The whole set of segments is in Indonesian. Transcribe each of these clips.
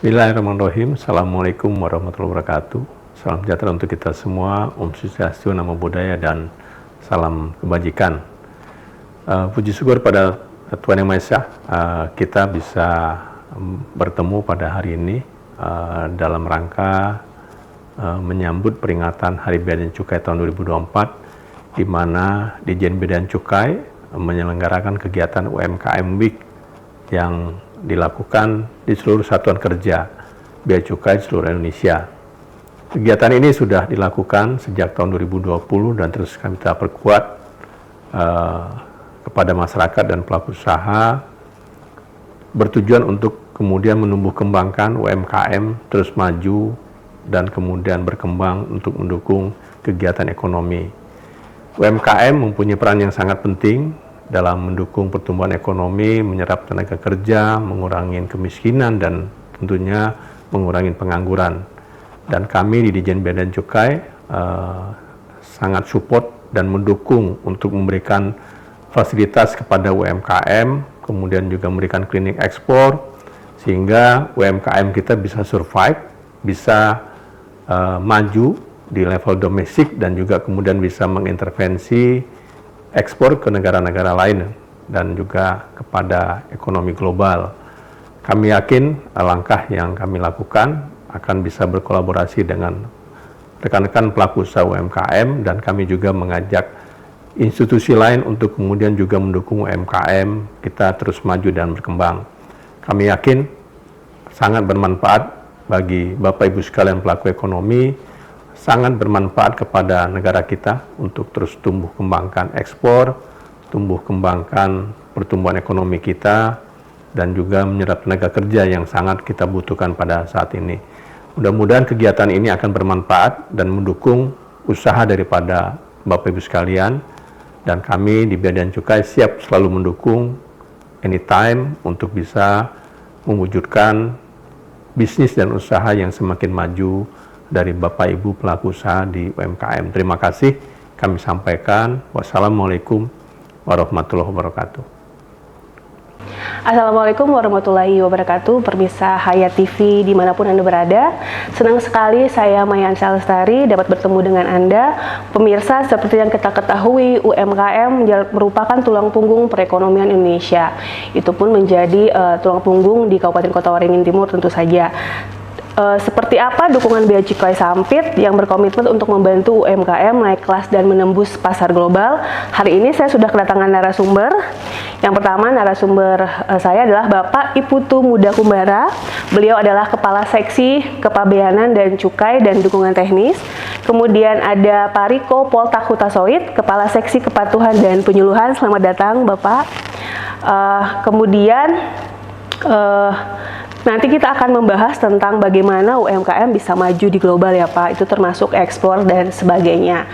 Bismillahirrahmanirrahim. Assalamualaikum warahmatullahi wabarakatuh. Salam sejahtera untuk kita semua. Om Swastiastu, Namo Buddhaya, dan salam kebajikan. Puji syukur pada Tuhan Yang Maha Esa, kita bisa bertemu pada hari ini dalam rangka menyambut peringatan Hari Bea dan Cukai tahun 2024, di mana Ditjen Bea dan Cukai menyelenggarakan kegiatan UMKM Week yang dilakukan di seluruh satuan kerja Bea Cukai seluruh Indonesia. Kegiatan ini sudah dilakukan sejak tahun 2020 dan terus kami kita perkuat kepada masyarakat dan pelaku usaha, bertujuan untuk kemudian menumbuh kembangkan UMKM terus maju dan kemudian berkembang untuk mendukung kegiatan ekonomi. UMKM mempunyai peran yang sangat penting dalam mendukung pertumbuhan ekonomi, menyerap tenaga kerja, mengurangi kemiskinan, dan tentunya mengurangi pengangguran. Dan kami di Ditjen Bea dan Cukai sangat support dan mendukung untuk memberikan fasilitas kepada UMKM, kemudian juga memberikan klinik ekspor, sehingga UMKM kita bisa survive, bisa maju di level domestik, dan juga kemudian bisa mengintervensi ekspor ke negara-negara lain dan juga kepada ekonomi global. Kami yakin langkah yang kami lakukan akan bisa berkolaborasi dengan rekan-rekan pelaku usaha UMKM, dan kami juga mengajak institusi lain untuk kemudian juga mendukung UMKM kita terus maju dan berkembang. Kami yakin sangat bermanfaat bagi Bapak Ibu sekalian pelaku ekonomi, sangat bermanfaat kepada negara kita untuk terus tumbuh kembangkan ekspor, tumbuh kembangkan pertumbuhan ekonomi kita, dan juga menyerap tenaga kerja yang sangat kita butuhkan pada saat ini. Mudah-mudahan kegiatan ini akan bermanfaat dan mendukung usaha daripada Bapak Ibu sekalian, dan kami di Bea dan Cukai siap selalu mendukung anytime untuk bisa mewujudkan bisnis dan usaha yang semakin maju dari Bapak Ibu pelaku usaha di UMKM. Terima kasih kami sampaikan. Wassalamualaikum warahmatullahi wabarakatuh. Assalamualaikum warahmatullahi wabarakatuh. Pemirsa Hayat TV dimanapun Anda berada, senang sekali saya Maya Ansyah Lestari dapat bertemu dengan Anda. Pemirsa, seperti yang kita ketahui, UMKM merupakan tulang punggung perekonomian Indonesia. Itu pun menjadi tulang punggung di Kabupaten Kota Waringin Timur tentu saja. Seperti apa dukungan Bea Cukai Sampit yang berkomitmen untuk membantu UMKM naik kelas dan menembus pasar global? Hari ini saya sudah kedatangan narasumber. Yang pertama, narasumber saya adalah Bapak Iputu Muda Kumbara. Beliau adalah Kepala Seksi Kepabeanan dan Cukai dan Dukungan Teknis. Kemudian ada Pak Riko Poltak Hutasoid, Kepala Seksi Kepatuhan dan Penyuluhan. Selamat datang, Bapak. Nanti kita akan membahas tentang bagaimana UMKM bisa maju di global ya Pak, itu termasuk ekspor dan sebagainya.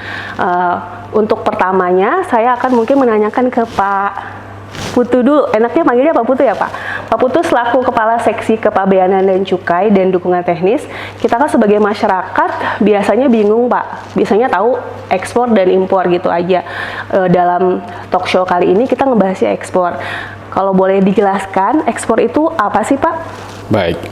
Untuk pertamanya, saya akan mungkin menanyakan ke Pak Putu dulu, enaknya panggilnya Pak Putu ya Pak? Pak Putu selaku Kepala Seksi Kepabeanan dan Cukai dan Dukungan Teknis, kita kan sebagai masyarakat biasanya bingung Pak, biasanya tahu ekspor dan impor gitu aja. Dalam talk show kali ini kita ngebahasnya ekspor. Kalau boleh dijelaskan, ekspor itu apa sih Pak? Baik,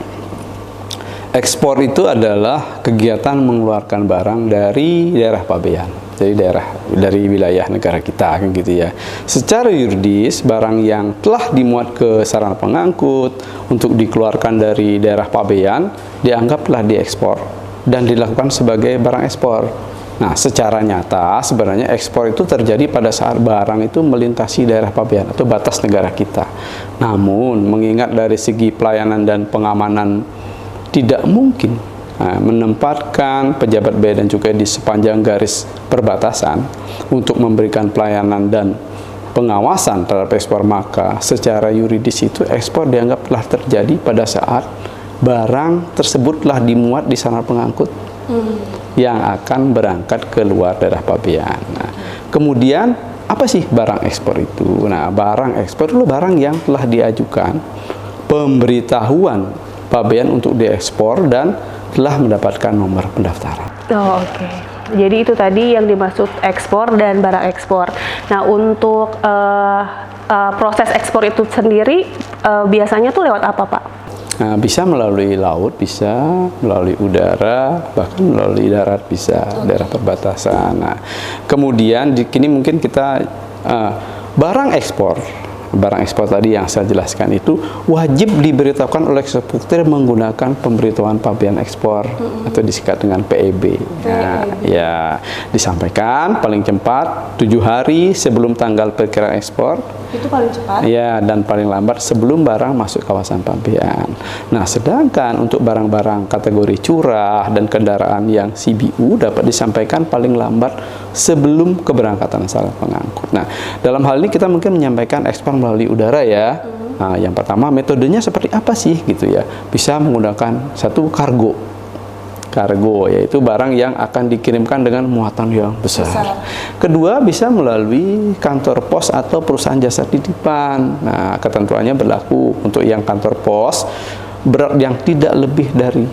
ekspor itu adalah kegiatan mengeluarkan barang dari daerah pabean, jadi dari wilayah negara kita, kan gitu ya. Secara yuridis, barang yang telah dimuat ke sarana pengangkut untuk dikeluarkan dari daerah pabean dianggap telah diekspor dan dilakukan sebagai barang ekspor. Nah, secara nyata sebenarnya ekspor itu terjadi pada saat barang itu melintasi daerah pabean atau batas negara kita. Namun, mengingat dari segi pelayanan dan pengamanan tidak mungkin menempatkan pejabat bea dan cukai di sepanjang garis perbatasan untuk memberikan pelayanan dan pengawasan terhadap ekspor, maka secara yuridis itu ekspor dianggap telah terjadi pada saat barang tersebut telah dimuat di sarana pengangkut yang akan berangkat ke luar daerah pabean. Nah, kemudian apa sih barang ekspor itu? Nah, barang ekspor itu barang yang telah diajukan pemberitahuan pabean untuk diekspor dan telah mendapatkan nomor pendaftaran. Oh, oke. Jadi itu tadi yang dimaksud ekspor dan barang ekspor. Nah, untuk proses ekspor itu sendiri biasanya tuh lewat apa, Pak? Nah, bisa melalui laut, bisa melalui udara, bahkan melalui darat bisa, daerah perbatasan. Nah, kemudian di kini mungkin kita barang ekspor tadi yang saya jelaskan itu wajib diberitahukan oleh eksportir menggunakan pemberitahuan pabean ekspor atau disingkat dengan PEB. Nah, ya disampaikan paling cepat 7 hari sebelum tanggal perkiraan ekspor. Itu paling cepat? Ya, dan paling lambat sebelum barang masuk kawasan pabean. Nah, sedangkan untuk barang-barang kategori curah dan kendaraan yang CBU dapat disampaikan paling lambat sebelum keberangkatan salah pengangkut. Nah, dalam hal ini kita mungkin menyampaikan ekspor melalui udara ya. Nah, yang pertama metodenya seperti apa sih gitu ya? Bisa menggunakan satu kargo, yaitu barang yang akan dikirimkan dengan muatan yang besar. Kedua, bisa melalui kantor pos atau perusahaan jasa titipan. Nah, ketentuannya berlaku untuk yang kantor pos, berat yang tidak lebih dari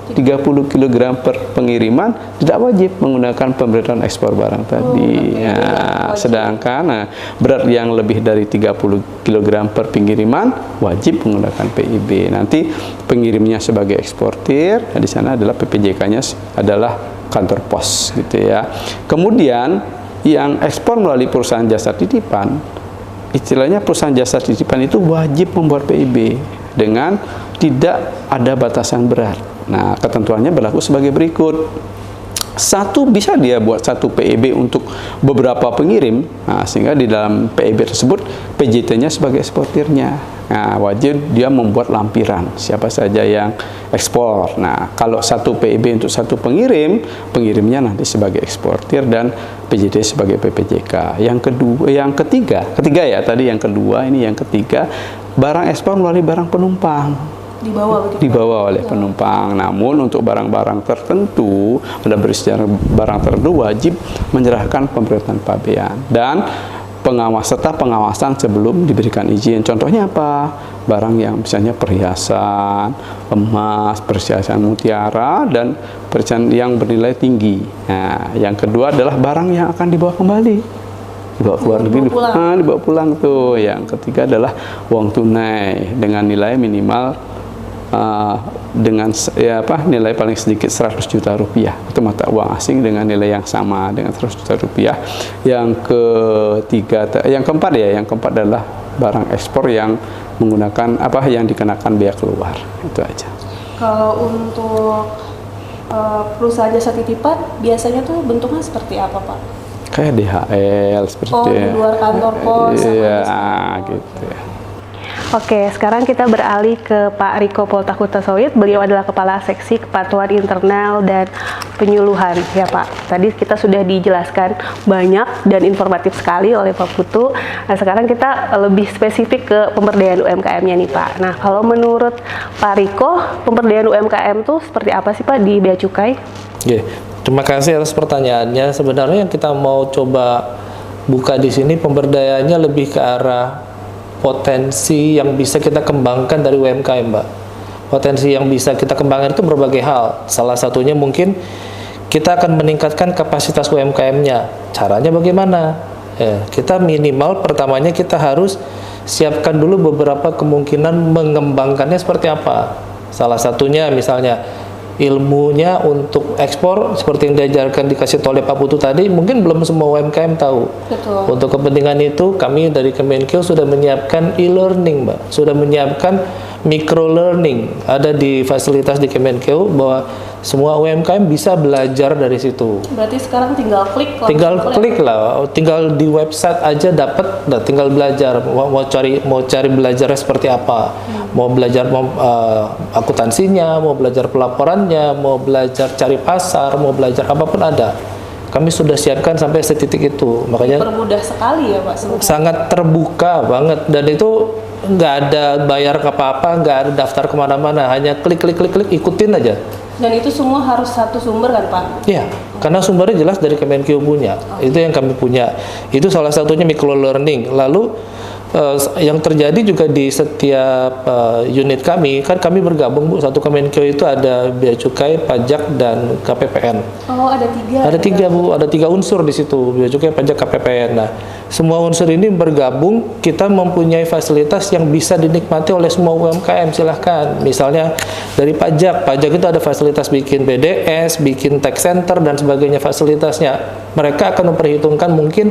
30 kg per pengiriman tidak wajib menggunakan pemberitahuan ekspor barang tadi. Sedangkan berat yang lebih dari 30 kg per pengiriman wajib menggunakan PIB. Nanti pengirimnya sebagai eksportir, di sana adalah PPJK-nya adalah kantor pos gitu ya. Kemudian yang ekspor melalui perusahaan jasa titipan, istilahnya perusahaan jasa titipan itu wajib membuat PIB dengan tidak ada batasan berat. Nah, ketentuannya berlaku sebagai berikut. Satu, bisa dia buat satu PEB untuk beberapa pengirim, nah, sehingga di dalam PEB tersebut PJT-nya sebagai eksportirnya. Nah, wajib dia membuat lampiran siapa saja yang ekspor. Nah, kalau satu PEB untuk satu pengirim, pengirimnya nanti sebagai eksportir dan PJT sebagai PPJK. Yang ketiga ya tadi yang kedua, ini yang ketiga, barang ekspor melalui barang penumpang. Dibawa oleh penumpang. Namun untuk barang-barang tertentu, ada bersejarah barang tertentu wajib menyerahkan pemberitahuan pabean dan pengawasan sebelum diberikan izin. Contohnya apa? Barang yang misalnya perhiasan, emas, perhiasan mutiara, dan perhiasan yang bernilai tinggi. Nah, yang kedua adalah barang yang akan dibawa kembali, dibawa keluar negeri, dibawa pulang tuh. Yang ketiga adalah uang tunai dengan nilai minimal dengan nilai paling sedikit 100 juta rupiah. Itu mata uang asing dengan nilai yang sama dengan 100 juta rupiah. Yang keempat adalah barang ekspor yang menggunakan yang dikenakan biaya keluar. Itu aja. Kalau untuk perusahaan jasa titipan biasanya tuh bentuknya seperti apa, Pak? Kayak DHL seperti di luar kantor pos. Iya, gitu ya. Oke, sekarang kita beralih ke Pak Riko Poltakutasawit. Beliau adalah Kepala Seksi Kepatuhan Internal dan Penyuluhan. Ya Pak, tadi kita sudah dijelaskan banyak dan informatif sekali oleh Pak Putu. Nah, sekarang kita lebih spesifik ke pemberdayaan UMKM-nya nih Pak. Nah, kalau menurut Pak Riko, pemberdayaan UMKM itu seperti apa sih Pak di Bea Cukai? Terima kasih atas pertanyaannya. Sebenarnya yang kita mau coba buka di sini pemberdayaannya lebih ke arah potensi yang bisa kita kembangkan dari UMKM, Mbak. Potensi yang bisa kita kembangkan itu berbagai hal. Salah satunya mungkin kita akan meningkatkan kapasitas UMKM-nya. Caranya bagaimana? Kita minimal pertamanya kita harus siapkan dulu beberapa kemungkinan mengembangkannya seperti apa. Salah satunya misalnya ilmunya untuk ekspor seperti yang diajarkan dikasih oleh Pak Putu tadi, mungkin belum semua UMKM tahu. Betul. Untuk kepentingan itu kami dari Kemenkeu sudah menyiapkan e-learning, Mbak. Sudah menyiapkan micro learning ada di fasilitas di Kemenkeu bahwa semua UMKM bisa belajar dari situ. Berarti sekarang tinggal klik lah. Tinggal di website aja dapat, tinggal belajar. Mau cari belajarnya seperti apa? Mau belajar akuntansinya, mau belajar pelaporannya, mau belajar cari pasar, mau belajar apapun ada. Kami sudah siapkan sampai setitik itu. Makanya permudah sekali ya Pak sebenarnya. Sangat terbuka banget, dan itu nggak ada bayar ke apa-apa, nggak ada daftar kemana-mana, hanya klik ikutin aja. Dan itu semua harus satu sumber kan Pak? Iya, karena sumbernya jelas dari Kemenkeu punya. Itu yang kami punya. Itu salah satunya micro learning. Lalu yang terjadi juga di setiap unit kami, kan kami bergabung Bu, satu Kemenkeu itu ada bea cukai, pajak, dan KPPN. Oh, ada 3. Ada 3 Bu, ada 3 unsur di situ, bea cukai, pajak, KPPN. Nah, semua unsur ini bergabung, kita mempunyai fasilitas yang bisa dinikmati oleh semua UMKM, silahkan. Misalnya dari pajak itu ada fasilitas bikin BDS, bikin tax center, dan sebagainya fasilitasnya. Mereka akan memperhitungkan mungkin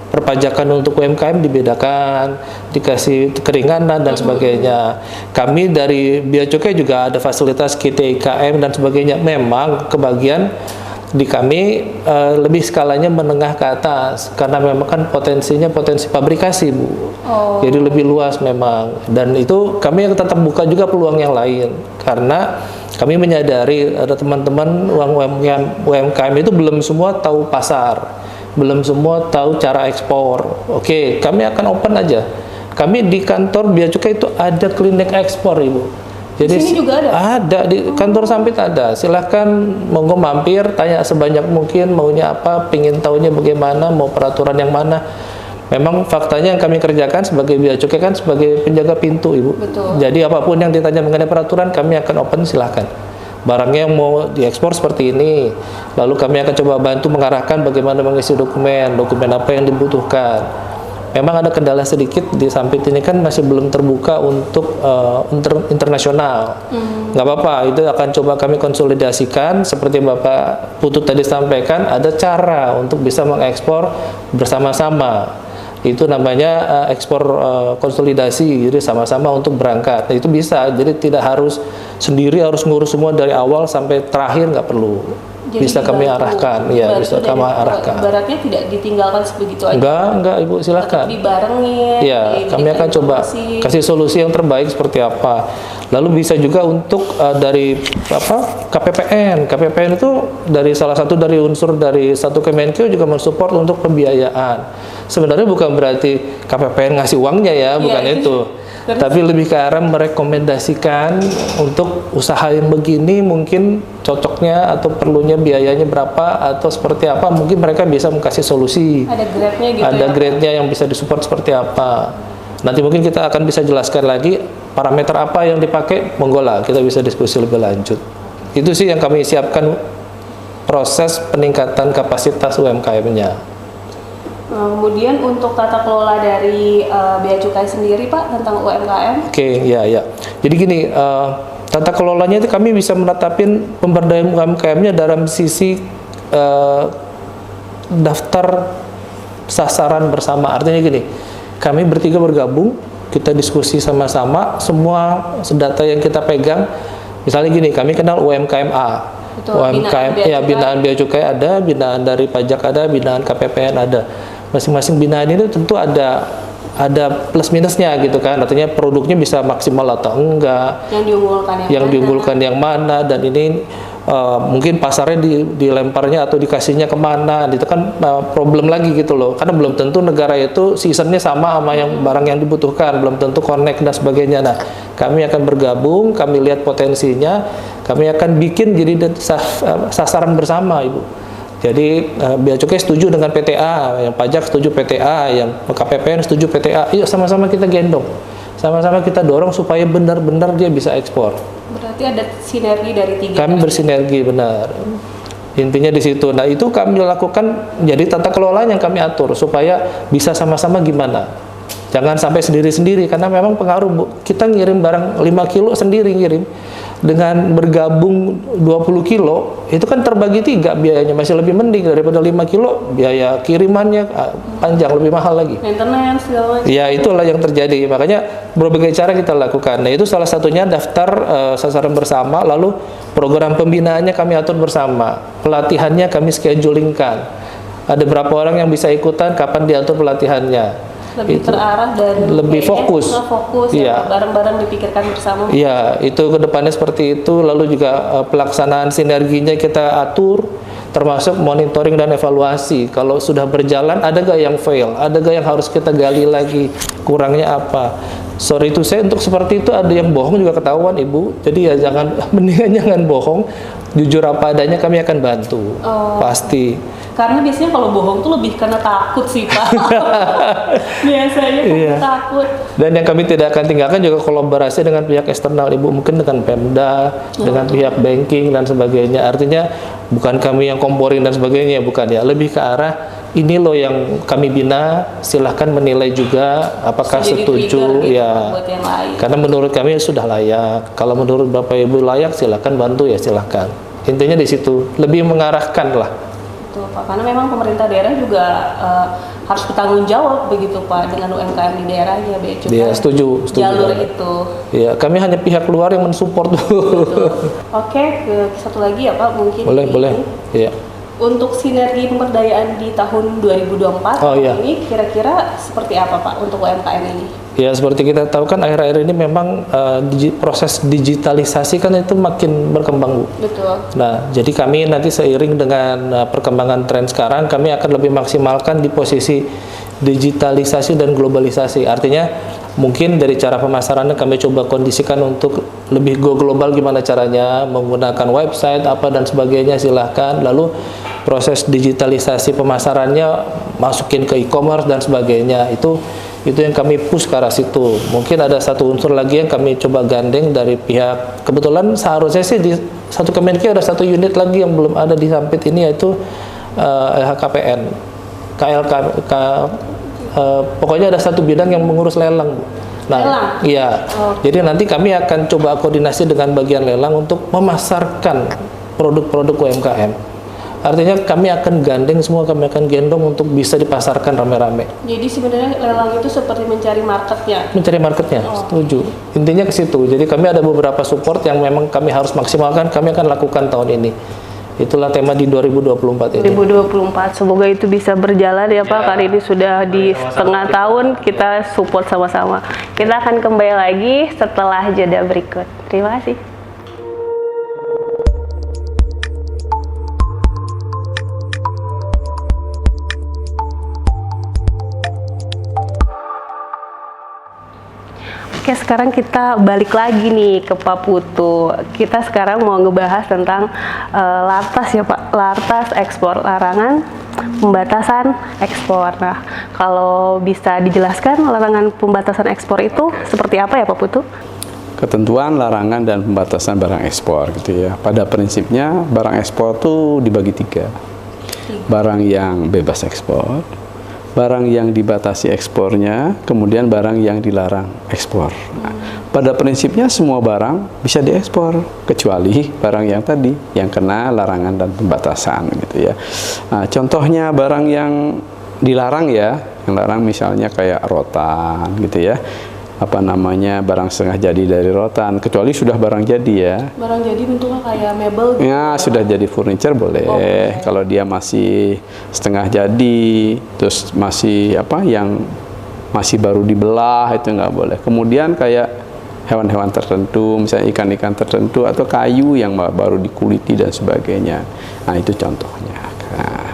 perpajakan untuk UMKM dibedakan, dikasih keringanan dan sebagainya. Kami dari bea cukai juga ada fasilitas KTIKM dan sebagainya. Memang kebagian di kami lebih skalanya menengah ke atas karena memang kan potensinya potensi pabrikasi Bu. Jadi lebih luas memang, dan itu kami tetap buka juga peluang yang lain karena kami menyadari ada teman-teman UMKM itu belum semua tahu pasar, belum semua tahu cara ekspor. Oke, kami akan open aja. Kami di kantor bea cukai itu ada klinik ekspor Ibu. Jadi di sini juga ada? Ada, di kantor Sampit ada. Silahkan monggo mampir, tanya sebanyak mungkin maunya apa, pingin tahunya bagaimana, mau peraturan yang mana. Memang faktanya yang kami kerjakan sebagai bea cukai kan sebagai penjaga pintu Ibu. Betul. Jadi apapun yang ditanya mengenai peraturan kami akan open, silahkan. Barangnya yang mau diekspor seperti ini, lalu kami akan coba bantu mengarahkan bagaimana mengisi dokumen apa yang dibutuhkan. Memang ada kendala sedikit di Sampit ini kan masih belum terbuka untuk internasional. Nggak apa-apa, itu akan coba kami konsolidasikan seperti Bapak Putut tadi sampaikan, ada cara untuk bisa mengekspor bersama-sama. Itu namanya ekspor konsolidasi, jadi sama-sama untuk berangkat. Nah, itu bisa, jadi tidak harus sendiri harus ngurus semua dari awal sampai terakhir, nggak perlu. Jadi bisa kami arahkan, ya bisa kami arahkan. Ibaratnya tidak ditinggalkan sebegitu aja. Enggak Ibu, silakan. Tetap dibarengin. Ya, kami akan coba kasih solusi yang terbaik seperti apa. Lalu bisa juga untuk dari KPPN. KPPN itu dari salah satu dari unsur dari satu Kemenkeu juga mensupport untuk pembiayaan. Sebenarnya bukan berarti KPPN ngasih uangnya ya, bukan itu. Tapi lebih ke arah merekomendasikan untuk usaha yang begini mungkin cocoknya atau perlunya biayanya berapa atau seperti apa, mungkin mereka bisa kasih solusi. Ada grade-nya gitu. Ada grade-nya yang bisa disupport seperti apa. Nanti mungkin kita akan bisa jelaskan lagi parameter apa yang dipakai, monggo lah kita bisa diskusi lebih lanjut. Itu sih yang kami siapkan proses peningkatan kapasitas UMKM-nya. Kemudian untuk tata kelola dari bea cukai sendiri Pak tentang UMKM? Oke, ya. Jadi gini, tata kelolanya itu kami bisa menetapin pemberdayaan UMKM-nya dalam sisi daftar sasaran bersama. Artinya gini, kami bertiga bergabung, kita diskusi sama-sama, semua data yang kita pegang. Misalnya gini, kami kenal UMKM A. UMKM, binaan bea cukai ada, binaan dari pajak ada, binaan KPPN ada. Masing-masing binaan itu tentu ada plus minusnya gitu kan, artinya produknya bisa maksimal atau enggak, yang diunggulkan yang mana, dan ini mungkin pasarnya dilemparnya atau dikasihnya kemana, itu kan problem lagi gitu loh, karena belum tentu negara itu seasonnya sama yang barang yang dibutuhkan, belum tentu connect dan sebagainya. Nah, kami akan bergabung, kami lihat potensinya, kami akan bikin jadi sasaran bersama Ibu. Jadi bea cukai setuju dengan PTA, yang pajak setuju PTA, yang KPPN setuju PTA. Yuk sama-sama kita gendong, sama-sama kita dorong supaya benar-benar dia bisa ekspor. Berarti ada sinergi dari 3. Kami bersinergi, benar. Intinya di situ. Nah, itu kami lakukan, jadi tata kelola yang kami atur supaya bisa sama-sama gimana. Jangan sampai sendiri-sendiri, karena memang pengaruh Bu. Kita ngirim barang 5 kilo sendiri ngirim, dengan bergabung 20 kilo, itu kan terbagi 3 biayanya, masih lebih mending daripada 5 kilo, biaya kirimannya panjang, lebih mahal lagi. Maintenance segala macam. Ya, itulah yang terjadi. Makanya berbagai cara kita lakukan. Nah, itu salah satunya daftar sasaran bersama, lalu program pembinaannya kami atur bersama. Pelatihannya kami schedulingkan. Ada berapa orang yang bisa ikutan, kapan diatur pelatihannya. Lebih itu terarah dan lebih fokus. Ya, bareng-bareng dipikirkan bersama. Iya, itu kedepannya seperti itu. Lalu juga pelaksanaan sinerginya kita atur, termasuk monitoring dan evaluasi. Kalau sudah berjalan, ada gak yang fail, ada gak yang harus kita gali lagi, kurangnya apa. sorry itu saya untuk seperti itu ada yang bohong juga ketahuan Ibu. Jadi ya jangan mendingan jangan bohong, jujur apa adanya kami akan bantu. Pasti. Karena biasanya kalau bohong tuh lebih karena takut sih Pak. Biasanya karena takut. Dan yang kami tidak akan tinggalkan juga kolaborasi dengan pihak eksternal Ibu, mungkin dengan Pemda, dengan pihak banking dan sebagainya. Artinya bukan kami yang komporin dan sebagainya, bukan ya. Lebih ke arah ini loh yang kami bina, silahkan menilai juga apakah setuju gitu ya. buat yang lain. Karena menurut kami sudah layak. Kalau menurut Bapak Ibu layak, silahkan bantu ya silahkan. Intinya di situ, lebih mengarahkan lah. Betul Pak, karena memang pemerintah daerah juga harus bertanggung jawab begitu Pak dengan UMKM di daerahnya, juga Dia setuju jalur banget. itu. Ya, kami hanya pihak luar yang mensupport. Oke, ke satu lagi ya Pak mungkin. Boleh. Iya. Untuk sinergi pemberdayaan di tahun 2024 ini kira-kira seperti apa Pak untuk UMKM ini? Ya seperti kita tahu kan akhir-akhir ini memang proses digitalisasi kan itu makin berkembang Bu. Betul. Nah jadi kami nanti seiring dengan perkembangan tren sekarang kami akan lebih maksimalkan di posisi digitalisasi dan globalisasi. Artinya mungkin dari cara pemasarannya kami coba kondisikan untuk lebih go global, gimana caranya menggunakan website apa dan sebagainya silahkan. Lalu proses digitalisasi pemasarannya masukin ke e-commerce dan sebagainya, itu yang kami push ke arah situ. Mungkin ada satu unsur lagi yang kami coba gandeng dari pihak, kebetulan seharusnya sih di satu Kemenkeu ada satu unit lagi yang belum ada di Sampit ini, yaitu LHKPN pokoknya ada satu bidang yang mengurus lelang Bu. Nah, lelang? Iya. Jadi nanti kami akan coba koordinasi dengan bagian lelang untuk memasarkan produk-produk UMKM. Artinya kami akan gandeng semua, kami akan gendong untuk bisa dipasarkan rame-rame. Jadi sebenarnya lelang itu seperti mencari marketnya. Mencari marketnya, setuju. Intinya ke situ. Jadi kami ada beberapa support yang memang kami harus maksimalkan, kami akan lakukan tahun ini. Itulah tema di 2024 ini. 2024, semoga itu bisa berjalan ya Pak. Karena ini sudah di setengah tahun kita support sama-sama. Kita akan kembali lagi setelah jeda berikut. Terima kasih. Oke, sekarang kita balik lagi nih ke Pak Putu. Kita sekarang mau ngebahas tentang Lartas ya Pak, Lartas ekspor, larangan pembatasan ekspor. Nah, kalau bisa dijelaskan larangan pembatasan ekspor itu seperti apa ya Pak Putu? Ketentuan larangan dan pembatasan barang ekspor gitu ya. Pada prinsipnya barang ekspor tuh dibagi tiga. Barang yang bebas ekspor, barang yang dibatasi ekspornya, kemudian barang yang dilarang ekspor. Nah, pada prinsipnya semua barang bisa diekspor kecuali barang yang tadi yang kena larangan dan pembatasan gitu ya. Nah, contohnya barang yang dilarang ya, yang larang misalnya kayak rotan gitu ya. Apa namanya, barang setengah jadi dari rotan, kecuali sudah barang jadi ya. Barang jadi bentuknya kayak mebel gitu. Ya, sudah jadi furniture boleh. Kalau dia masih setengah jadi, terus masih apa yang masih baru dibelah, itu nggak boleh. Kemudian kayak hewan-hewan tertentu, misalnya ikan-ikan tertentu atau kayu yang baru dikuliti dan sebagainya. Nah, itu contohnya. Nah,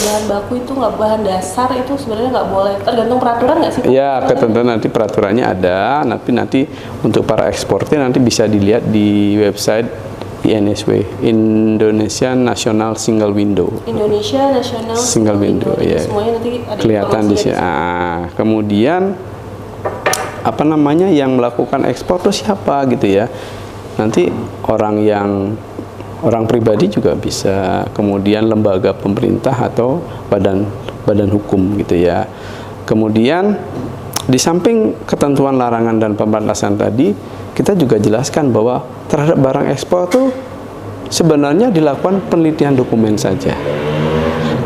bahan baku itu nggak, bahan dasar itu sebenarnya nggak boleh, tergantung peraturan nggak sih? Ya, ketentuan nanti peraturannya ada, nanti untuk para eksportir nanti bisa dilihat di website INSW, Indonesia National Single Window. Indonesia National Single Window, ya. Semuanya nanti ada kelihatan di sini. Kemudian apa namanya yang melakukan ekspor itu siapa gitu ya? Nanti orang pribadi juga bisa, kemudian lembaga pemerintah atau badan hukum gitu ya. Kemudian di samping ketentuan larangan dan pembatasan tadi, kita juga jelaskan bahwa terhadap barang ekspor itu sebenarnya dilakukan penelitian dokumen saja.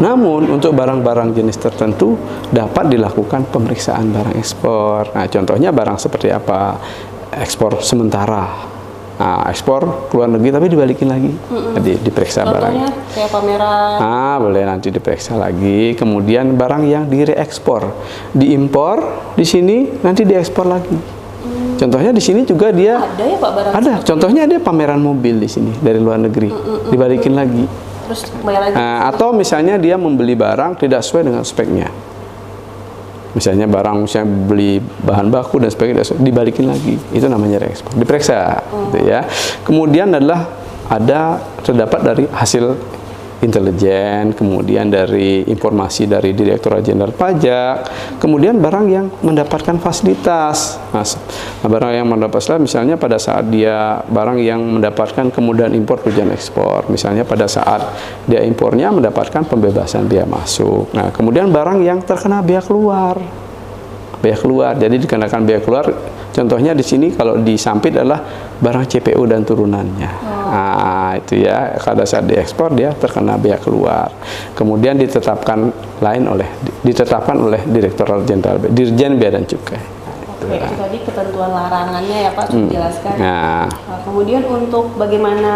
Namun untuk barang-barang jenis tertentu dapat dilakukan pemeriksaan barang ekspor. Nah, contohnya barang seperti apa? Ekspor sementara. Nah, ekspor ke luar negeri tapi dibalikin lagi, diperiksa barangnya. Kayak pameran. Boleh nanti diperiksa lagi. Kemudian barang yang direekspor, diimpor di sini nanti diekspor lagi. Contohnya di sini juga dia ada ya Pak barang? Ada. Contohnya dia pameran mobil di sini dari luar negeri, dibalikin lagi. Terus bayar lagi. Atau misalnya dia membeli barang tidak sesuai dengan speknya. Misalnya barang, misalnya beli bahan baku dan sebagainya, dibalikin lagi, itu namanya reekspor, diperiksa, gitu ya. Kemudian adalah terdapat dari hasil intelijen, kemudian dari informasi dari Direktorat Jenderal Pajak, kemudian barang yang mendapatkan fasilitas. Nah, barang yang mendapat fasilitas, misalnya pada saat dia barang yang mendapatkan kemudahan impor tujuan ekspor, misalnya pada saat dia impornya mendapatkan pembebasan biaya masuk. Nah, kemudian barang yang terkena biaya keluar. Jadi dikenakan biaya keluar. Contohnya di sini kalau di Sampit adalah barang CPO dan turunannya. Nah, itu ya, pada saat diekspor dia terkena biaya keluar. Kemudian ditetapkan oleh Direktorat Jenderal Dirjen Bea dan Cukai. Oke, itu tadi ketentuan larangannya ya Pak, sudah dijelaskan. Nah, kemudian untuk bagaimana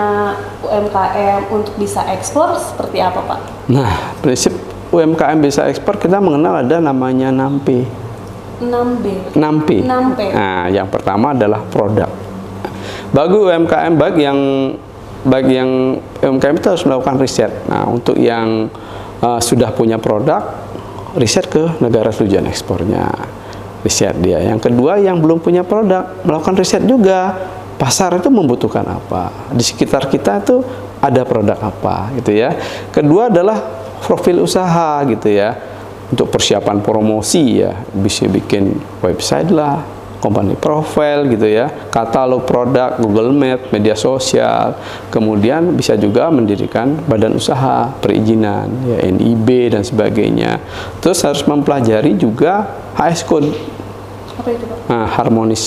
UMKM untuk bisa ekspor seperti apa Pak? Nah, prinsip UMKM bisa ekspor kita mengenal ada namanya 6P. 6B. 6P. Nah, yang pertama adalah produk. Bagi UMKM, baik yang UMKM itu harus melakukan riset. Nah, untuk yang sudah punya produk, riset ke negara tujuan ekspornya, riset dia. Yang kedua, yang belum punya produk, melakukan riset juga. Pasar itu membutuhkan apa? Di sekitar kita itu ada produk apa, gitu ya. Kedua adalah profil usaha, gitu ya. Untuk persiapan promosi ya, bisa bikin website lah, company profile gitu ya, katalog produk, Google Map, media sosial. Kemudian bisa juga mendirikan badan usaha perizinan ya, NIB dan sebagainya. Terus harus mempelajari juga HS Code. Apa itu Pak? Nah, harmonis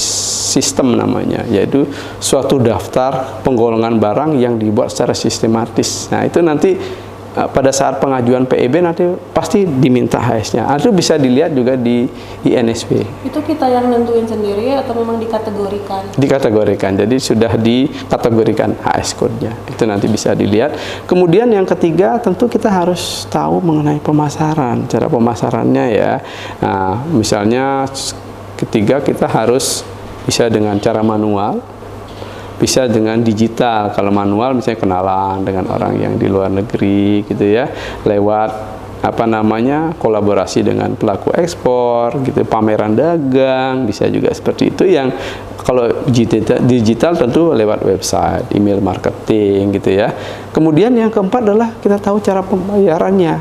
sistem namanya, yaitu suatu daftar penggolongan barang yang dibuat secara sistematis. Nah, itu nanti pada saat pengajuan PEB nanti pasti diminta HS-nya. Itu bisa dilihat juga di INSP. Itu kita yang nentuin sendiri atau memang dikategorikan? Dikategorikan, jadi sudah dikategorikan HS code-nya. Itu nanti bisa dilihat. Kemudian yang ketiga tentu kita harus tahu mengenai pemasaran, cara pemasarannya ya. Nah, misalnya ketiga kita harus bisa dengan cara manual, bisa dengan digital. Kalau manual misalnya kenalan dengan orang yang di luar negeri gitu ya, lewat kolaborasi dengan pelaku ekspor gitu, pameran dagang, bisa juga seperti itu. Yang kalau digital tentu lewat website, email marketing gitu ya. Kemudian yang keempat adalah kita tahu cara pembayarannya.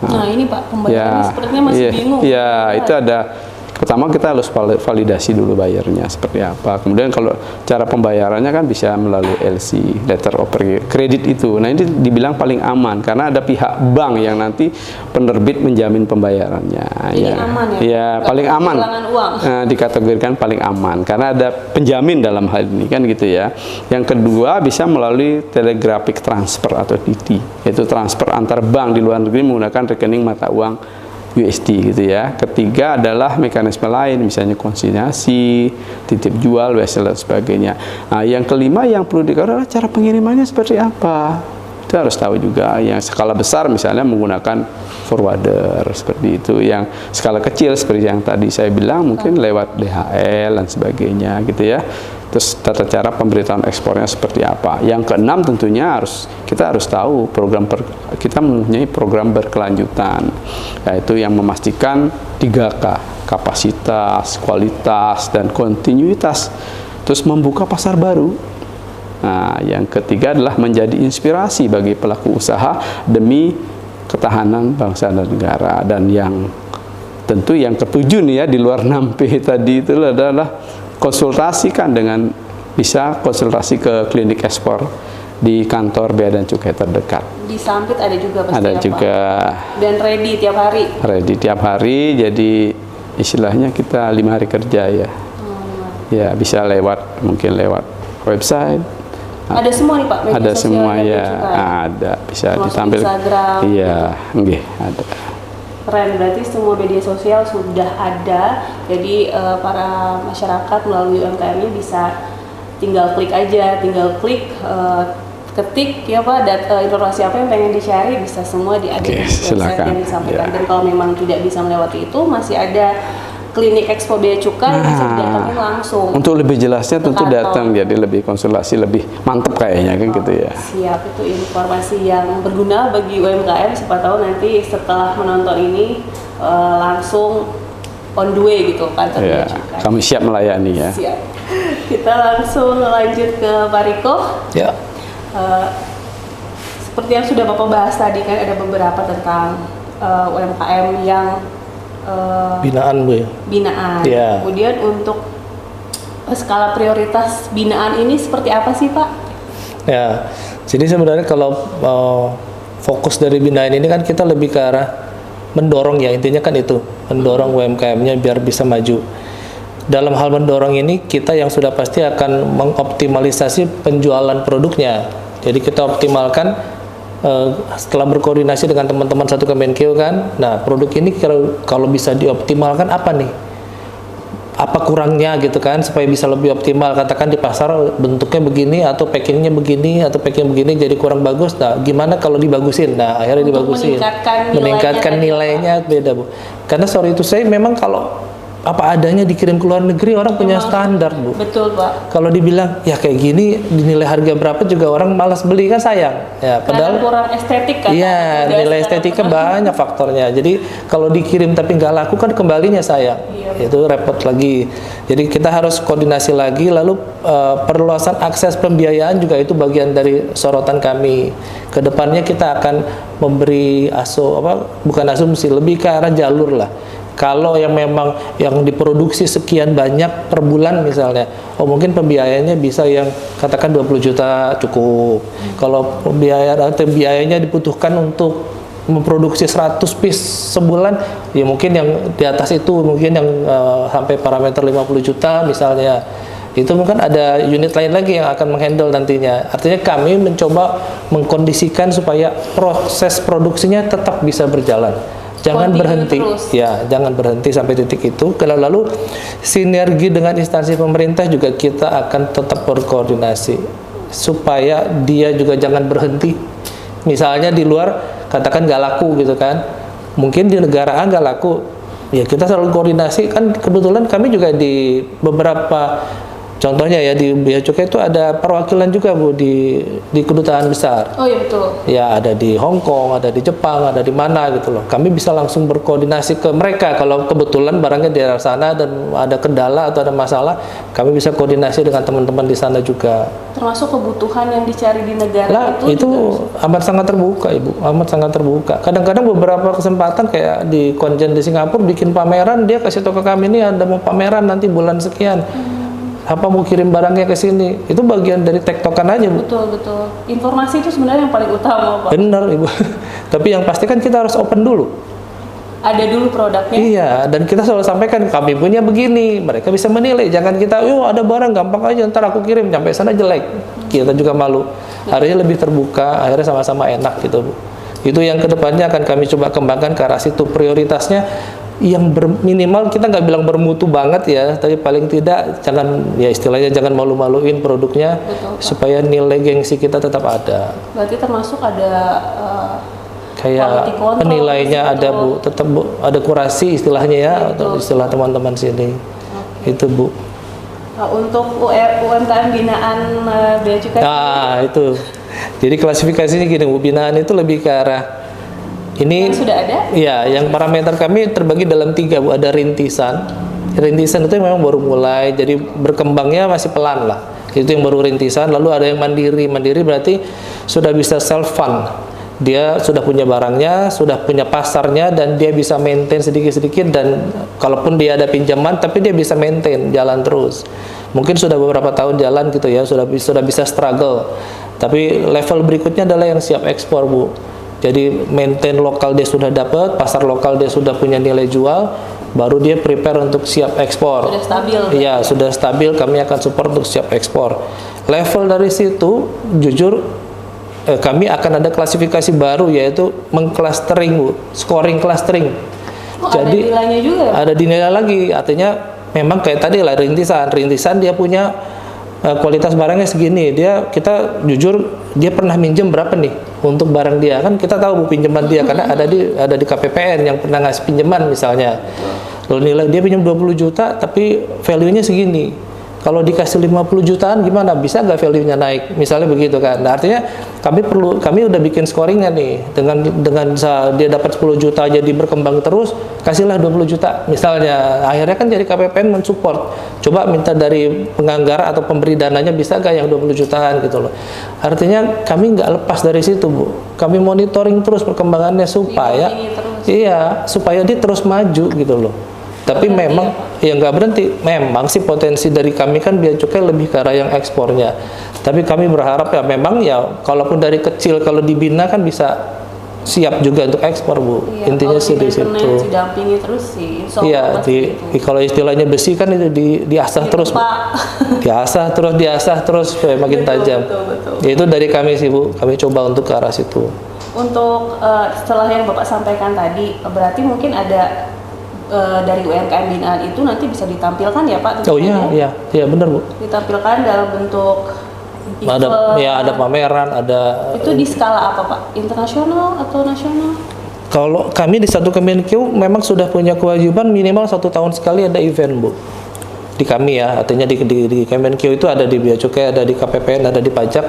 Nah, ini Pak, pembayarannya sepertinya masih bingung. Ya, itu ada. Pertama kita harus validasi dulu bayarnya seperti apa. Kemudian kalau cara pembayarannya kan bisa melalui LC, letter of credit itu. Nah, ini dibilang paling aman karena ada pihak bank yang nanti penerbit menjamin pembayarannya. Jadi aman ya? Ya, paling aman. Uang. Dikategorikan paling aman karena ada penjamin dalam hal ini kan gitu ya. Yang kedua bisa melalui telegraphic transfer atau TT, yaitu transfer antar bank di luar negeri menggunakan rekening mata uang USD gitu ya. Ketiga adalah mekanisme lain, misalnya konsinyasi, titip jual, wesel dan sebagainya. Nah, yang kelima yang perlu diketahui adalah cara pengirimannya seperti apa. Itu harus tahu juga. Yang skala besar misalnya menggunakan forwarder seperti itu. Yang skala kecil seperti yang tadi saya bilang mungkin lewat DHL dan sebagainya gitu ya. Terus tata cara pemberitahuan ekspornya seperti apa. Yang keenam tentunya kita harus tahu kita mempunyai program berkelanjutan, yaitu yang memastikan 3K, kapasitas, kualitas, dan kontinuitas. Terus membuka pasar baru. Nah, yang ketiga adalah menjadi inspirasi bagi pelaku usaha demi ketahanan bangsa dan negara. Dan yang tentu yang ketujuh nih ya, di luar 6P tadi itu adalah konsultasikan bisa konsultasi ke klinik ekspor di kantor Bea dan Cukai terdekat. Di Sampit ada juga pasti. Ada juga. Dan ready tiap hari. Ready tiap hari, jadi istilahnya kita 5 hari kerja ya. Ya, bisa mungkin lewat website. Ada semua nih Pak, media ada sosial semua ya. Cukai. Ada, bisa termasuk ditampilkan. Instagram. Iya, nggih, ada. Keren, berarti semua media sosial sudah ada. Jadi para masyarakat melalui UMKM-nya bisa tinggal klik aja, ketik ya Pak, informasi apa yang pengen di-share bisa semua di website yang disampaikan. Dan kalau memang tidak bisa melewati itu, masih ada klinik Expo Bea Cukai yang bisa didatangin langsung. Untuk lebih jelasnya tentu datang, jadi lebih konsultasi lebih mantep kayaknya kan gitu ya. Siap, itu informasi yang berguna bagi UMKM. Siapa tahu nanti setelah menonton ini langsung on the way gitu kan Bea Ya, Cukai. kami siap melayani ya. Siap. Kita langsung lanjut ke Pak Riko. Ya. Seperti yang sudah Bapak bahas tadi kan ada beberapa tentang UMKM yang Binaan Bu ya. binaan. Iya. Kemudian untuk skala prioritas binaan ini seperti apa sih Pak? Ya, jadi sebenarnya kalau fokus dari binaan ini kan kita lebih ke arah mendorong ya, intinya kan itu, mendorong UMKM-nya biar bisa maju. Dalam hal mendorong ini kita yang sudah pasti akan mengoptimalisasi penjualan produknya. Jadi kita optimalkan setelah berkoordinasi dengan teman-teman satu Kemenkeu kan, nah produk ini kalau bisa dioptimalkan apa nih? Apa kurangnya gitu kan supaya bisa lebih optimal, katakan di pasar bentuknya begini atau packingnya begini atau packing begini jadi kurang bagus, nah gimana kalau dibagusin, nah akhirnya Untuk dibagusin, meningkatkan nilainya beda Bu, karena sorry itu saya memang kalau apa adanya dikirim ke luar negeri orang punya standar Bu. Betul Pak. Kalau dibilang ya kayak gini dinilai harga berapa juga orang malas beli kan, sayang ya, Karena padahal kurang estetik kan. iya, nilai estetika banyak faktornya. Jadi kalau dikirim tapi nggak laku kan kembalinya sayang. Iya. Itu repot lagi. Jadi kita harus koordinasi lagi. Lalu perluasan akses pembiayaan juga itu bagian dari sorotan kami. Kedepannya kita akan memberi bukan asumsi, lebih ke arah jalur lah. Kalau yang memang yang diproduksi sekian banyak per bulan misalnya, mungkin pembiayaannya bisa yang katakan 20 juta cukup. Kalau biayanya dibutuhkan untuk memproduksi 100 piece sebulan, ya mungkin yang di atas itu, mungkin yang sampai parameter 50 juta misalnya. Itu mungkin ada unit lain lagi yang akan menghandle nantinya. Artinya kami mencoba mengkondisikan supaya proses produksinya tetap bisa berjalan. Jangan Continue berhenti, terus. ya jangan berhenti sampai titik itu. Kalau lalu sinergi dengan instansi pemerintah juga kita akan tetap berkoordinasi supaya dia juga jangan berhenti. Misalnya di luar katakan nggak laku gitu kan, mungkin di negara A nggak laku, ya kita selalu koordinasi kan. Kebetulan kami juga di beberapa contohnya ya di Bea Cukai itu ada perwakilan juga Bu di kedutaan besar. Oh iya betul. Ya ada di Hong Kong, ada di Jepang, ada di mana gitu loh. Kami bisa langsung berkoordinasi ke mereka kalau kebetulan barangnya di daerah sana dan ada kendala atau ada masalah, kami bisa koordinasi dengan teman-teman di sana juga. Termasuk kebutuhan yang dicari di negara Lah itu juga. amat sangat terbuka Ibu, amat sangat terbuka. Kadang-kadang beberapa kesempatan kayak di konjen di Singapura bikin pameran, dia kasih tahu ke kami ini ada mau pameran nanti bulan sekian. Apa mau kirim barangnya ke sini, itu bagian dari tektokan aja Bu. Betul. Informasi itu sebenarnya yang paling utama Pak. Benar Ibu. Tapi yang pasti kan kita harus open dulu. Ada dulu produknya. Iya, dan kita selalu sampaikan kami punya begini, mereka bisa menilai. Jangan kita, ada barang gampang aja, ntar aku kirim sampai sana jelek. Kita juga malu. Akhirnya lebih terbuka, akhirnya sama-sama enak gitu Bu. Itu yang kedepannya akan kami coba kembangkan ke arah situ. Prioritasnya yang minimal kita nggak bilang bermutu banget ya, tapi paling tidak jangan ya istilahnya jangan malu-maluin produknya. Betul, Pak. Supaya nilai gengsi kita tetap ada. Berarti termasuk ada Kayak quality control, penilainya ada Bu, tetap Bu, ada kurasi istilahnya ya, atau Betul. istilah teman-teman sini. Itu Bu. Untuk UMKM binaan Bea Cukai. Nah, itu. Jadi klasifikasinya gini Bu, binaan itu lebih ke arah ini Yang sudah ada? Iya, yang parameter kami terbagi dalam 3 Bu. Ada rintisan. Rintisan itu memang baru mulai, jadi berkembangnya masih pelan lah. Itu yang baru rintisan. Lalu ada yang mandiri. Mandiri berarti sudah bisa self fund. Dia sudah punya barangnya, sudah punya pasarnya, dan dia bisa maintain sedikit-sedikit. Dan kalaupun dia ada pinjaman, tapi dia bisa maintain, jalan terus. Mungkin sudah beberapa tahun jalan gitu ya, sudah bisa struggle. Tapi level berikutnya adalah yang siap ekspor Bu. Jadi maintain lokal dia sudah dapat, pasar lokal dia sudah punya nilai jual, baru dia prepare untuk siap ekspor. Sudah stabil. Iya, sudah stabil, kami akan support untuk siap ekspor. Level dari situ, jujur, kami akan ada klasifikasi baru yaitu mengclustering Bu, scoring clustering. ada Jadi nilainya juga ya? ada dinilai lagi, artinya memang kayak tadi lah rintisan dia punya kualitas barangnya segini, kita jujur dia pernah minjem berapa nih untuk barang dia, kan kita tahu Bu pinjaman dia karena ada di KPPN yang pernah ngasih pinjaman misalnya. Lalu nilai dia pinjam 20 juta tapi value-nya segini. Kalau dikasih 50 jutaan gimana? Bisa nggak value-nya naik? Misalnya begitu kan. Nah, artinya kami udah bikin scoringnya nih. Dengan dia dapat 10 juta jadi berkembang terus, kasihlah 20 juta. Misalnya, akhirnya kan jadi KPPN mensupport. Coba minta dari penganggar atau pemberi dananya bisa nggak yang 20 jutaan gitu loh. Artinya kami nggak lepas dari situ, Bu. Kami monitoring terus perkembangannya supaya supaya dia terus maju gitu loh. Tapi memang ya nggak berhenti. Memang sih potensi dari kami kan Bea Cukai lebih ke arah yang ekspornya. Tapi kami berharap ya memang ya kalaupun dari kecil kalau dibina kan bisa siap juga untuk ekspor, Bu. Iya, intinya sih di situ. Didampingi terus sih. Iya, kalau istilahnya besi kan itu diasah terus, Bu. diasah terus supaya makin tajam. Betul. Ya, itu dari kami sih, Bu. Kami coba untuk ke arah situ. Untuk setelah yang Bapak sampaikan tadi, berarti mungkin ada dari UMKM binaan itu nanti bisa ditampilkan ya Pak? Oh iya benar, Bu. Ditampilkan dalam bentuk ada pameran, ada. Itu di skala apa Pak? Internasional atau nasional? Kalau kami di satu Kemenq memang sudah punya kewajiban minimal 1 tahun sekali ada event, Bu. Di kami ya, artinya di Kemenq itu ada di Bea Cukai, ada di KPPN, ada di pajak,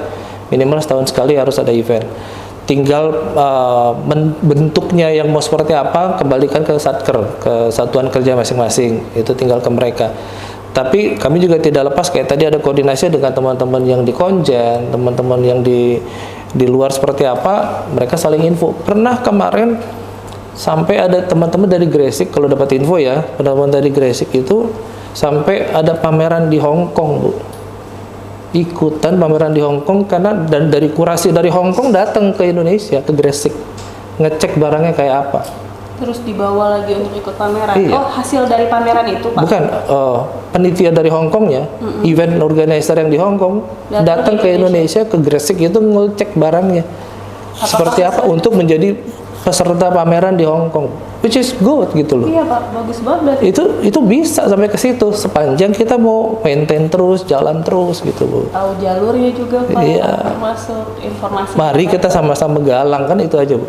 minimal setahun sekali harus ada event. Tinggal bentuknya yang mau seperti apa kembalikan ke Satker, ke satuan kerja masing-masing, itu tinggal ke mereka. Tapi kami juga tidak lepas kayak tadi ada koordinasi dengan teman-teman yang di Konjen, teman-teman yang di luar seperti apa, mereka saling info. Pernah kemarin sampai ada teman-teman dari Gresik, kalau dapat info ya, teman-teman dari Gresik itu sampai ada pameran di Hong Kong, Bu. Ikutan pameran di Hong Kong karena dan dari kurasi dari Hong Kong datang ke Indonesia, ke Gresik, ngecek barangnya kayak apa. Terus dibawa lagi untuk ikut pameran. Iya. Oh, hasil dari pameran itu Pak? Bukan, panitia dari Hong Kongnya, event organizer yang di Hong Kong datang ke Indonesia, ke Gresik itu ngecek barangnya. Seperti apa untuk menjadi peserta pameran di Hong Kong, which is good gitu loh. Iya Pak, bagus banget. Itu bisa sampai ke situ sepanjang kita mau maintain terus, jalan terus gitu loh. Tahu jalurnya juga Pak, Iya. termasuk informasi. Mari kita sama-sama galang, kan itu aja, Bu.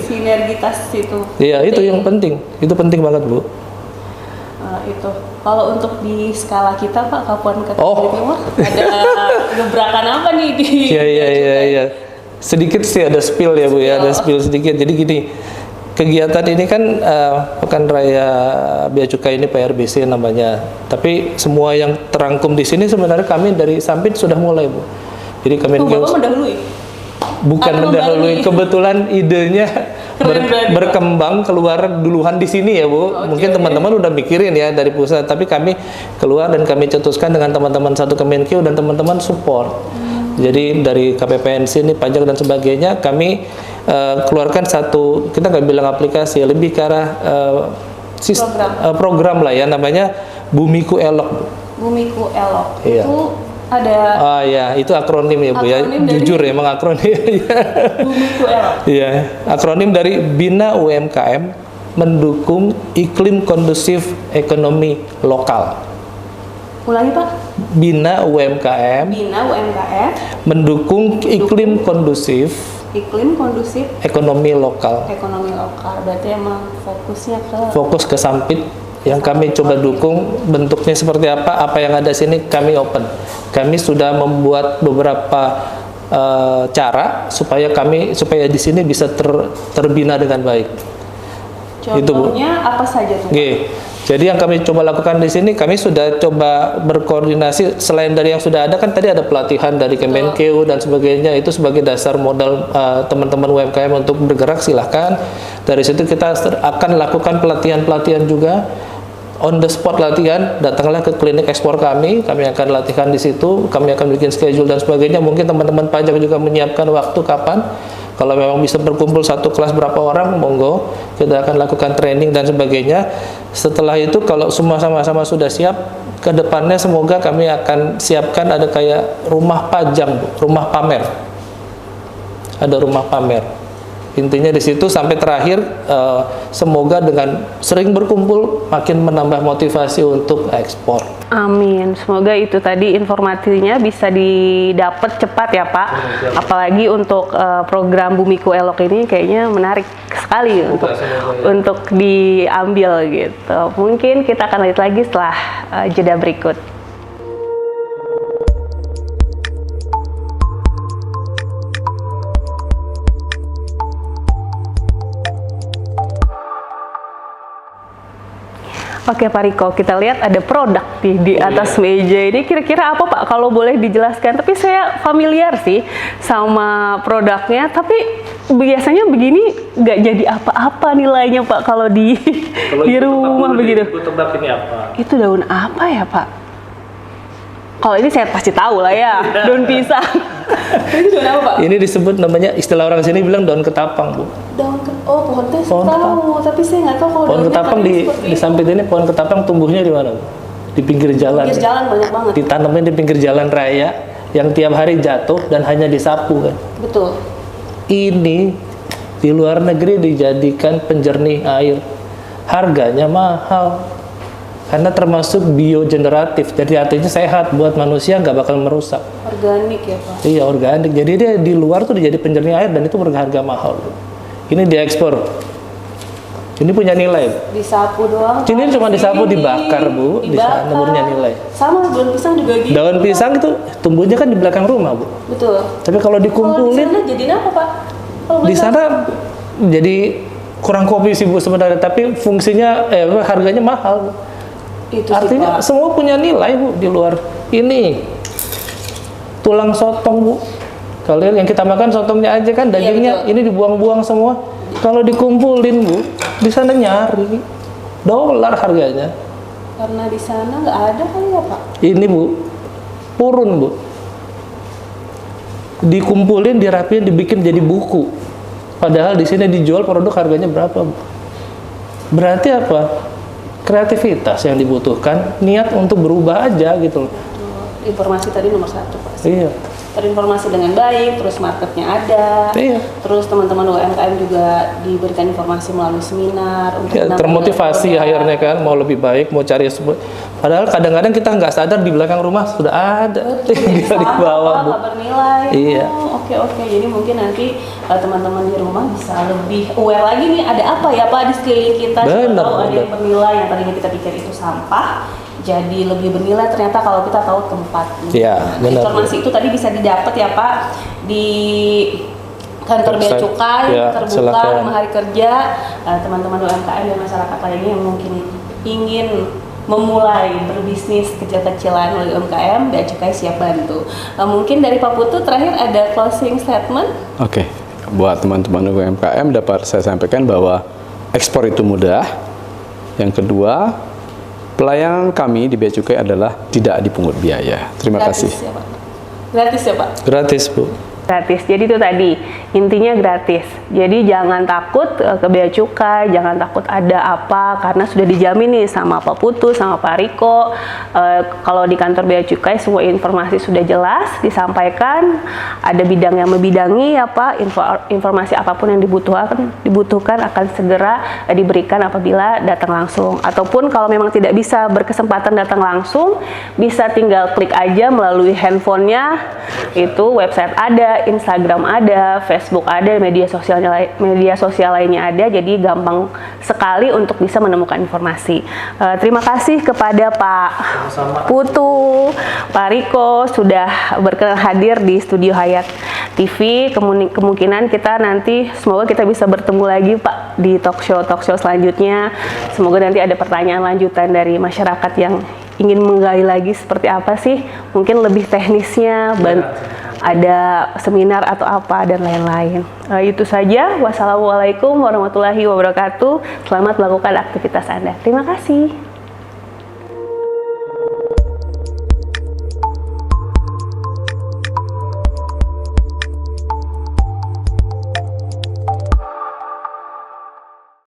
Sinergitas itu. Iya, itu yang penting. Itu penting banget, Bu. Itu. Kalau untuk di skala kita Pak, Kabupaten Kota Oh. Timur ada gebrakan apa nih di? Iya. Sedikit sih ada spill ya, Bu ya, ada spill sedikit. Jadi gini, kegiatan ini kan Pekan Raya Bea Cukai ini PRBC namanya. Tapi semua yang terangkum di sini sebenarnya kami dari Sampit sudah mulai, Bu. Jadi kami Bapak mendahului? bukan mendahului, kebetulan idenya berkembang keluar duluan di sini ya, Bu. Mungkin teman-teman udah mikirin ya dari pusat, tapi kami keluar dan kami cetuskan dengan teman-teman satu Kemenq dan teman-teman support. Jadi dari KPPNC ini pajak dan sebagainya kami keluarkan satu, kita nggak bilang aplikasi, lebih ke arah program lah ya, namanya Bumiku Elok. Bumiku Elok. Iya. Itu ada. Ya itu akronim ya, Bu ya. Jujur ya, emang akronim. Bumiku Elok. Iya, akronim dari Bina UMKM mendukung iklim kondusif ekonomi lokal. Ulangi Pak. Bina UMKM mendukung iklim kondusif ekonomi lokal. Berarti emang fokus ke Sampit yang kami coba dukung. Bentuknya seperti apa yang ada sini kami open. Kami sudah membuat beberapa cara supaya di sini bisa terbina dengan baik. Contohnya apa saja tuh? Jadi yang kami coba lakukan di sini, kami sudah coba berkoordinasi selain dari yang sudah ada, kan tadi ada pelatihan dari Kemenq dan sebagainya, itu sebagai dasar modal teman-teman UMKM untuk bergerak, silahkan. Dari situ kita akan lakukan pelatihan-pelatihan juga, on the spot latihan, datanglah ke klinik ekspor kami akan latihan di situ, kami akan bikin schedule dan sebagainya. Mungkin teman-teman pajak juga menyiapkan waktu kapan. Kalau memang bisa berkumpul satu kelas berapa orang, monggo, kita akan lakukan training dan sebagainya. Setelah itu kalau semua sama-sama sudah siap, ke depannya semoga kami akan siapkan ada kayak rumah pajang, rumah pamer. Ada rumah pamer. Intinya di situ sampai terakhir, semoga dengan sering berkumpul makin menambah motivasi untuk ekspor. Amin. Semoga itu tadi informasinya bisa didapat cepat ya Pak. Apalagi untuk program Bumiku Elok ini kayaknya menarik sekali untuk diambil gitu. Mungkin kita akan lihat lagi setelah jeda berikut. Oke Pak Riko, kita lihat ada produk di atas meja ini. Kira-kira apa Pak kalau boleh dijelaskan? Tapi saya familiar sih sama produknya, tapi biasanya begini nggak jadi apa-apa nilainya Pak kalau di rumah begitu. Itu tebak ini apa? Itu daun apa ya Pak? Kalau ini saya pasti tahu lah ya, daun pisang. Ini daun apa Pak? Ini disebut namanya, istilah orang sini bilang daun ketapang, Bu. Pohon teh Pohon tahu, tapi saya nggak tahu kalau Pohon daunnya ketapang tadi di seperti samping ini, pohon ketapang tumbuhnya di mana, Bu? Di pinggir jalan. pinggir jalan banyak banget. Ditanamnya di pinggir jalan raya yang tiap hari jatuh dan hanya disapu kan. Betul. Ini di luar negeri dijadikan penjernih air. Harganya mahal. Karena termasuk biogeneratif, jadi artinya sehat buat manusia, nggak bakal merusak. Organik ya Pak. Iya, organik. Jadi dia di luar tuh jadi penjernih air dan itu berharga mahal. Ini diekspor. Ini punya nilai. Disapu doang. Ini cuma disapu, dibakar, Bu. Di sana punya nilai. Sama daun pisang juga gitu. Daun pisang itu tumbuhnya kan di belakang rumah, Bu. Betul. Tapi kalau Kalau di dikumpulin sana jadi apa Pak? Kalau di boleh sana jadi kurang kopi sih, Bu, sebenarnya, tapi fungsinya harganya mahal, Bu. tahu. Itu Artinya sih, Pak. semua punya nilai, Bu, di luar. Ini tulang sotong, Bu. Kalian yang kita makan sotongnya aja kan, dagingnya betul. ini dibuang-buang semua. Kalau dikumpulin, Bu, di sana nyari dolar harganya. Karena di sana nggak ada kali ya Pak. Ini, Bu, purun, Bu. Dikumpulin, dirapiin, dibikin jadi buku. Padahal di sini dijual produk harganya berapa, Bu? Berarti apa? Kreativitas yang dibutuhkan, niat untuk berubah aja gitu loh. Informasi tadi nomor 1 Pak. Iya. Terinformasi dengan baik, terus marketnya ada, Iya. terus teman-teman UMKM juga diberikan informasi melalui seminar untuk Ya, menambah termotivasi produk. akhirnya kan, mau lebih baik, mau cari padahal kadang-kadang kita nggak sadar di belakang rumah sudah ada bisa di bawah, Bu. Nggak bernilai. Iya. Oke. Jadi mungkin nanti teman-teman di rumah bisa lebih aware lagi nih ada apa ya Pak di sekeliling kita. Siapa Benar, tahu ada benar. yang bernilai yang tadinya kita pikir itu sampah. Jadi lebih bernilai ternyata kalau kita tahu tempatnya. Iya, benar. Informasi itu tadi bisa didapat ya Pak di kantor Bea Website. Cukai Ya, terbuka silakan. 5 hari kerja. Teman-teman UMKM dan masyarakat lainnya yang mungkin ingin memulai berbisnis kecil-kecilan oleh UMKM, Bea Cukai siap bantu. Mungkin dari Pak Putu terakhir ada closing statement. Oke, buat teman-teman UMKM dapat saya sampaikan bahwa ekspor itu mudah. Yang kedua, pelayanan kami di Bea Cukai adalah tidak dipungut biaya. Terima kasih. Ya, Pak. Gratis ya Pak? Gratis, Bu. Gratis. Jadi itu tadi intinya gratis. Jadi jangan takut ke Bea Cukai, jangan takut ada apa karena sudah dijamin nih sama Pak Putu, sama Pak Riko. Kalau di kantor Bea Cukai semua informasi sudah jelas disampaikan. Ada bidang yang membidangi ya Pak. Informasi apapun yang dibutuhkan akan segera diberikan apabila datang langsung. Ataupun kalau memang tidak bisa berkesempatan datang langsung, bisa tinggal klik aja melalui handphonenya. Itu website ada, Instagram ada, Facebook ada, media sosial lainnya ada, jadi gampang sekali untuk bisa menemukan informasi. Terima kasih kepada Pak Putu, Pak Riko sudah berkenan hadir di studio Hayat TV. Kemungkinan kita nanti semoga kita bisa bertemu lagi Pak di talk show selanjutnya. Semoga nanti ada pertanyaan lanjutan dari masyarakat yang ingin menggali lagi seperti apa sih, mungkin lebih teknisnya, ada seminar atau apa dan lain-lain. Itu saja. Wassalamualaikum warahmatullahi wabarakatuh. Selamat melakukan aktivitas Anda. Terima kasih.